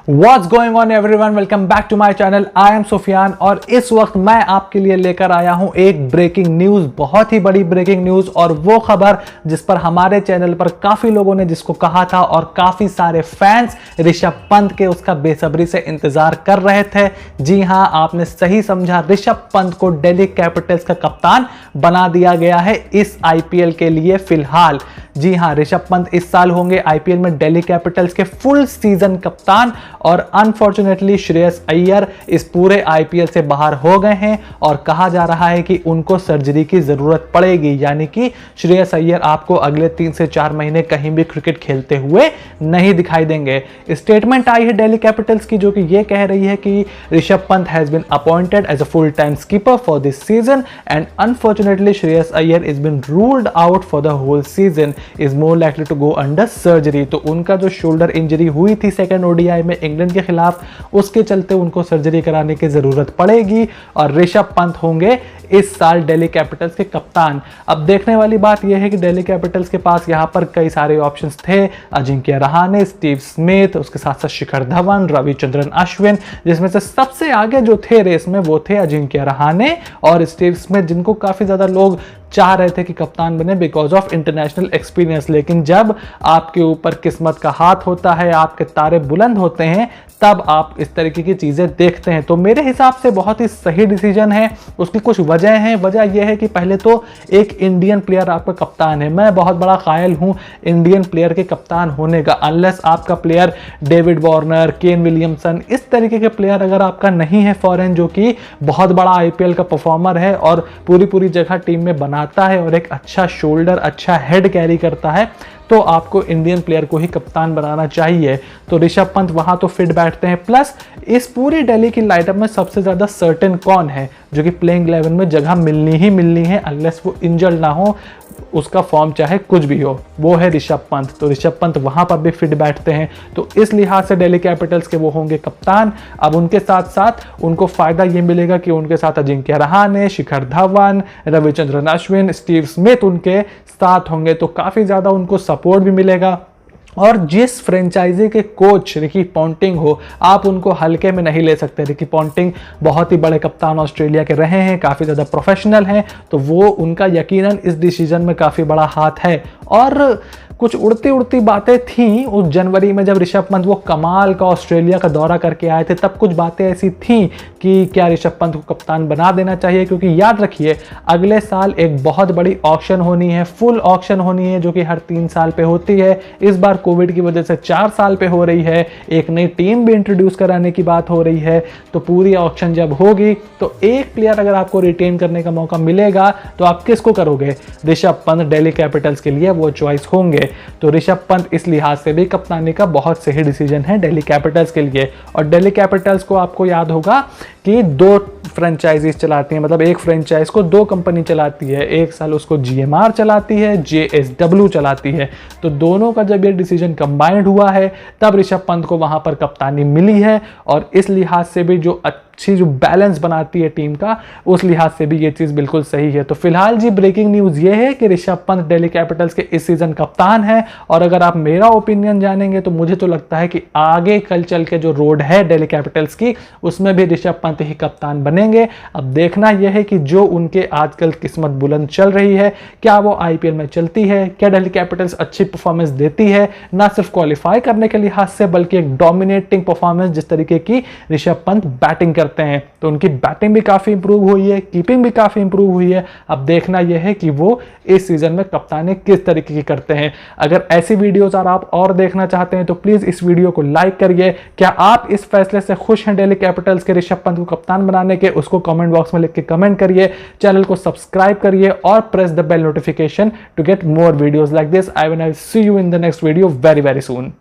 What's going on everyone? Welcome back to my channel. I am Sufiyan और इस वक्त मैं आपके लिए लेकर आया हूं एक ब्रेकिंग न्यूज, बहुत ही बड़ी ब्रेकिंग न्यूज। और वो खबर जिस पर हमारे चैनल पर काफी लोगों ने जिसको कहा था और काफी सारे फैंस ऋषभ पंत के उसका बेसब्री से इंतजार कर रहे थे। जी हां, आपने सही समझा, ऋषभ पंत को दिल्ली कैपिटल्स का कप्तान बना दिया गया है इस आईपीएल के लिए फिलहाल। जी हां, ऋषभ पंत इस साल होंगे आईपीएल में दिल्ली कैपिटल्स के फुल सीजन कप्तान। और अनफॉर्चुनेटली श्रेयस अय्यर इस पूरे आईपीएल से बाहर हो गए हैं और कहा जा रहा है कि उनको सर्जरी की जरूरत पड़ेगी, यानी कि श्रेयस अय्यर आपको अगले 3 से 4 महीने कहीं भी क्रिकेट खेलते हुए नहीं दिखाई देंगे। स्टेटमेंट आई है दिल्ली कैपिटल्स की जो कि यह कह रही है कि Rishabh Pant has been appointed as a full time skipper for this season and unfortunately Shreyas Iyer is been ruled out for the whole season, is more likely to go under surgery. तो उनका जो शोल्डर इंजरी हुई थी सेकेंड ओडीआई में England के खिलाफ, उसके चलते उनको सर्जरी कराने की जरूरत पड़ेगी और ऋषभ पंत होंगे इस साल दिल्ली कैपिटल्स के कप्तान। अब देखने वाली बात यह है कि दिल्ली कैपिटल्स के पास यहां पर कई सारे ऑप्शंस थे, अजिंक्य रहाणे, स्टीव स्मिथ, उसके साथ साथ शिखर धवन, रविचंद्रन अश्विन, जिसमें से सबसे आगे जो थे रेस में वो थे अजिंक्य रहाणे और स्टीव स्मिथ, जिनको काफी ज्यादा लोग चाह रहे थे कि कप्तान बने बिकॉज ऑफ इंटरनेशनल एक्सपीरियंस। लेकिन जब आपके ऊपर किस्मत का हाथ होता है, आपके तारे बुलंद होते हैं, तब आप इस तरीके की चीजें देखते हैं। तो मेरे हिसाब से बहुत ही सही डिसीजन है। उसकी कुछ वजह है। वजह यह है कि पहले तो एक इंडियन प्लेयर आपका कप्तान है। मैं बहुत बड़ा कायल हूं इंडियन प्लेयर के कप्तान होने का, अनलेस आपका player David Warner, Kane Williamson, इस तरीके के प्लेयर अगर आपका नहीं है फॉरेन, जो कि बहुत बड़ा आईपीएल का परफॉर्मर है और पूरी जगह टीम में बनाता है और एक अच्छा शोल्डर, अच्छा हेड कैरी करता है, तो आपको इंडियन प्लेयर को ही कप्तान बनाना चाहिए। तो ऋषभ पंत वहां तो फिट बैठते हैं। प्लस इस पूरी दिल्ली की लाइटअप में सबसे ज्यादा सर्टेन कौन है जो कि प्लेइंग 11 में जगह मिलनी ही मिलनी है, अनलेस वो इंजर्ड ना हो, उसका फॉर्म चाहे कुछ भी हो, वो है ऋषभ पंत। तो ऋषभ पंत वहां पर भी फिट बैठते हैं, तो इस लिहाज से दिल्ली कैपिटल्स के वो होंगे कप्तान। अब उनके साथ साथ उनको फायदा ये मिलेगा कि उनके साथ अजिंक्य रहाणे, शिखर धवन, रविचंद्रन अश्विन, स्टीव स्मिथ उनके साथ होंगे, तो काफी ज्यादा उनको सपोर्ट भी मिलेगा। और जिस फ्रेंचाइजी के कोच रिकी पॉन्टिंग हो, आप उनको हल्के में नहीं ले सकते। रिकी पॉन्टिंग बहुत ही बड़े कप्तान ऑस्ट्रेलिया के रहे हैं, काफ़ी ज़्यादा प्रोफेशनल हैं, तो वो उनका यकीनन इस डिसीजन में काफ़ी बड़ा हाथ है। और कुछ उड़ती बातें थीं उस जनवरी में जब ऋषभ पंत वो कमाल का ऑस्ट्रेलिया का दौरा करके आए थे, तब कुछ बातें ऐसी थीं कि क्या ऋषभ पंत को कप्तान बना देना चाहिए, क्योंकि याद रखिए अगले साल एक बहुत बड़ी ऑक्शन होनी है, फुल ऑक्शन होनी है, जो कि हर 3 साल पे होती है। इस बार कोविड की वजह से 4 साल पे हो रही है, एक नई टीम भी इंट्रोड्यूस कराने की बात हो रही है। तो पूरी ऑक्शन जब होगी तो एक प्लेयर अगर आपको रिटेन करने का मौका मिलेगा तो आप किसको करोगे? ऋषभ पंत दिल्ली कैपिटल्स के लिए वो चॉइस होंगे। तो ऋषभ पंत इस लिहाज से भी कप्तानी का बहुत सही डिसीजन है दिल्ली कैपिटल्स के लिए। और दिल्ली कैपिटल्स को आपको याद होगा कि 2 फ्रेंचाइजीज चलाती है, मतलब एक फ्रेंचाइज को 2 कंपनी चलाती है। एक साल उसको जीएमआर चलाती है, जेएसडब्ल्यू चलाती है। तो दोनों का जब ये डिसीजन कंबाइंड हुआ है तब ऋषभ पंत को वहां पर कप्तानी मिली है। और इस लिहाज से भी जो अच्छी जो बैलेंस बनाती है टीम का, उस लिहाज से भी ये चीज बिल्कुल सही है। तो फिलहाल जी ब्रेकिंग न्यूज ये है कि ऋषभ पंत दिल्ली कैपिटल्स के इस सीजन कप्तान है। और अगर आप मेरा ओपिनियन जानेंगे तो मुझे तो लगता है कि आगे कल चल के जो रोड है दिल्ली कैपिटल्स की, उसमें भी ऋषभ पंत ही कप्तान बनेंगे। अब देखना यह है कि जो उनके आजकल किस्मत बुलंद चल रही है, क्या वो आईपीएल में चलती है, क्या दिल्ली कैपिटल्स अच्छी परफॉर्मेंस देती है, ना सिर्फ क्वालिफाई करने के लिहाज से बल्कि एक डोमिनेटिंग परफॉर्मेंस जिस तरीके की ऋषभ पंत बैटिंग करते हैं। तो उनकी बैटिंग भी काफी इंप्रूव हुई है, कीपिंग भी काफी इंप्रूव हुई है। अब देखना यह है कि वो इस सीजन में कप्तानी किस तरीके की करते हैं। अगर ऐसी वीडियोस आप और देखना चाहते हैं तो प्लीज इस वीडियो को लाइक करिए। क्या आप इस फैसले से खुश हैं दिल्ली कैपिटल्स के ऋषभ पंत को कप्तान बनाने के? उसको कमेंट बॉक्स में लिख के कमेंट करिए। चैनल को सब्सक्राइब करिए और press the bell notification to get more videos like this. I will see you in the next video very soon.